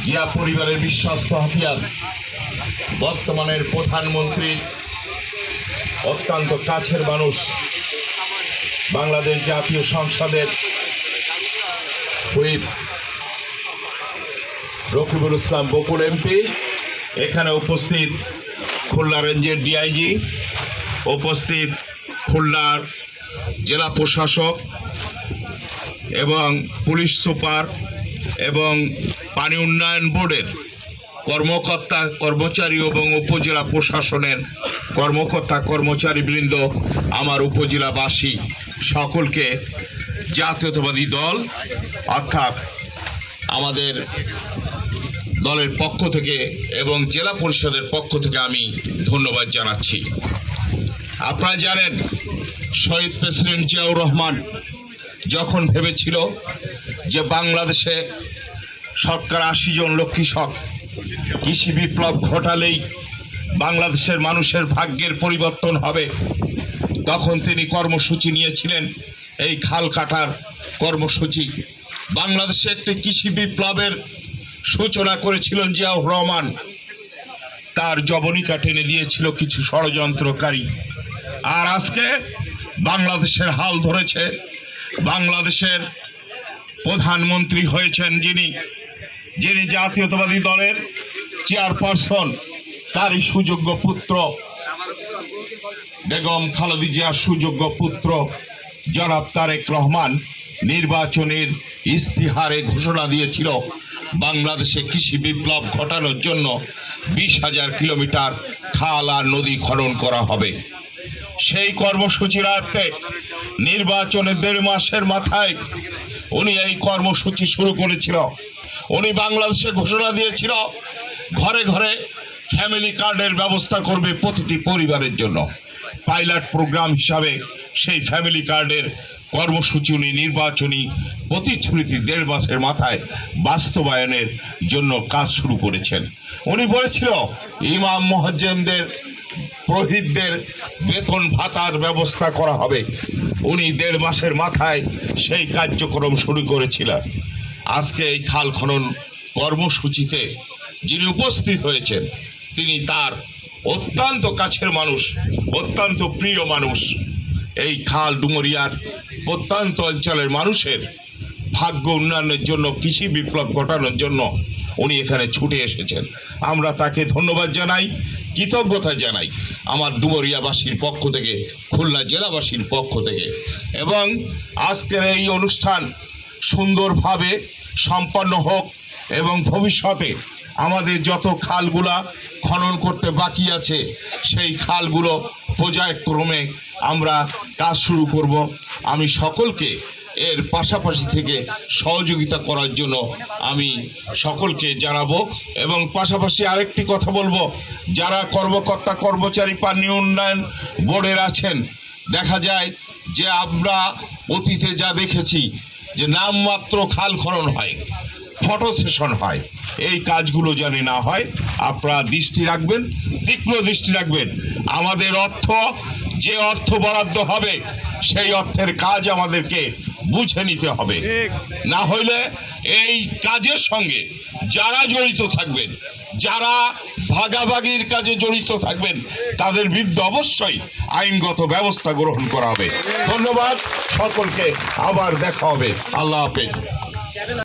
জিয়া পরিবারের বিশ্বস্ত হাতিয়ার, বর্তমানের প্রধানমন্ত্রী, অত্যন্ত কাছের মানুষ, বাংলাদেশ জাতীয় সংসদের হুইপ রকিবুল ইসলাম বকুল এমপি, এখানে উপস্থিত খুলনা রেঞ্জের ডিআইজি, উপস্থিত খুলনার জেলা প্রশাসক এবং পুলিশ সুপার এবং পানি উন্নয়ন বোর্ডের কর্মকর্তা কর্মচারী এবং উপজেলা প্রশাসনের কর্মকর্তা কর্মচারীবৃন্দ, আমার উপজেলাবাসী সকলকে জাতীয়তাবাদী দল অর্থাৎ আমাদের দলের পক্ষ থেকে এবং জেলা পরিষদের পক্ষ থেকে আমি ধন্যবাদ জানাচ্ছি। আপনারা জানেন, শহীদ প্রেসিডেন্ট জিয়াউর রহমান যখন ভেবেছিল যে বাংলাদেশে 80 জন লক্ষ্মীসহ কৃষি বিপ্লব ঘটালেই বাংলাদেশের মানুষের ভাগ্যের পরিবর্তন হবে, তখন তিনি কর্মসূচি নিয়েছিলেন, এই খাল কাটার কর্মসূচি। বাংলাদেশে একটি কৃষি বিপ্লবের সূচনা করেছিলেন জিয়াউর রহমান। তার জবনিকা টেনে দিয়েছিল কিছু ষড়যন্ত্রকারী। আর আজকে বাংলাদেশের হাল ধরেছে, বাংলাদেশের প্রধানমন্ত্রী হয়েছেন যিনি জাতীয়তাবাদী দলের চেয়ারপারসন, তারই সুযোগ্য পুত্র বেগম খালেদা জিয়ার সুযোগ্য পুত্র জনাব তারেক রহমান নির্বাচনের ইস্তিহারে ঘোষণা দিয়েছিল বাংলাদেশে কৃষি বিপ্লব ঘটানোর জন্য 20,000 কিলোমিটার খাল আর নদী খনন করা হবে। সেই কর্মসূচির আয়ত্তে নির্বাচনের 1.5 মাসের মাথায় উনি এই কর্মসূচি শুরু করেছিল। উনি বাংলাদেশে ঘোষণা দিয়েছিল ঘরে ঘরে ফ্যামিলি কার্ডের ব্যবস্থা করবে প্রতিটি পরিবারের জন্য। পাইলট প্রোগ্রাম হিসাবে সেই ফ্যামিলি কার্ডের কর্মসূচি উনি নির্বাচনী প্রতিশ্রুতি 1.5 মাসের মাথায় বাস্তবায়নের জন্য কাজ শুরু করেছেন। উনি বলেছিল ইমাম মুয়াজ্জিনদের পুরোহিতদের বেতন ভাতার ব্যবস্থা করা হবে। উনি 1.5 মাসের মাথায় সেই কার্যক্রম শুরু করেছিলেন। আজকে এই খাল খনন কর্মসূচিতে যিনি উপস্থিত হয়েছেন, তিনি তার অত্যন্ত কাছের মানুষ, অত্যন্ত প্রিয় মানুষ। এই খাল ডুমুরিয়ার প্রত্যন্ত অঞ্চলের মানুষের ভাগ্য উন্নয়নের জন্য, কৃষি বিপ্লব ঘটানোর জন্য উনি এখানে ছুটে এসেছেন। আমরা তাকে ধন্যবাদ জানাই, কৃতজ্ঞতা জানাই আমার ডুমুরিয়াবাসীর পক্ষ থেকে, খুলনা জেলাবাসীর পক্ষ থেকে। এবং আজকের এই অনুষ্ঠান সুন্দরভাবে সম্পন্ন হোক এবং ভবিষ্যতে আমাদের যত খালগুলা খনন করতে বাকি আছে সেই খালগুলো পর্যায়ক্রমে আমরা কাজ শুরু করব। আমি সকলকে এর পাশাপাশি থেকে সহযোগিতা করার জন্য আমি সকলকে জানাবো। এবং পাশাপাশি আরেকটি কথা বলবো, যারা কর্মকর্তা কর্মচারী পানি উন্নয়ন বোর্ডের আছেন, দেখা যায় যে আমরা অতীতে যা দেখেছি যে নামমাত্র খাল খনন হয়, ফটো সেশন হয়, এই কাজগুলো জানি না হয়। আপনারা দৃষ্টি রাখবেন, তীক্ষ্ণ দৃষ্টি রাখবেন। আমাদের যে অর্থ বরাদ্দ হবে সেই অর্থের কাজ আমাদেরকে বুঝে নিতে হবে। না হইলে এই কাজের সঙ্গে যারা জড়িত থাকবেন, যারা ভাগাভাগির কাজে জড়িত থাকবেন, তাদের বিরুদ্ধে অবশ্যই আইনগত ব্যবস্থা গ্রহণ করা হবে। ধন্যবাদ সকলকে, আবার দেখা হবে। আল্লাহ হাফেজ।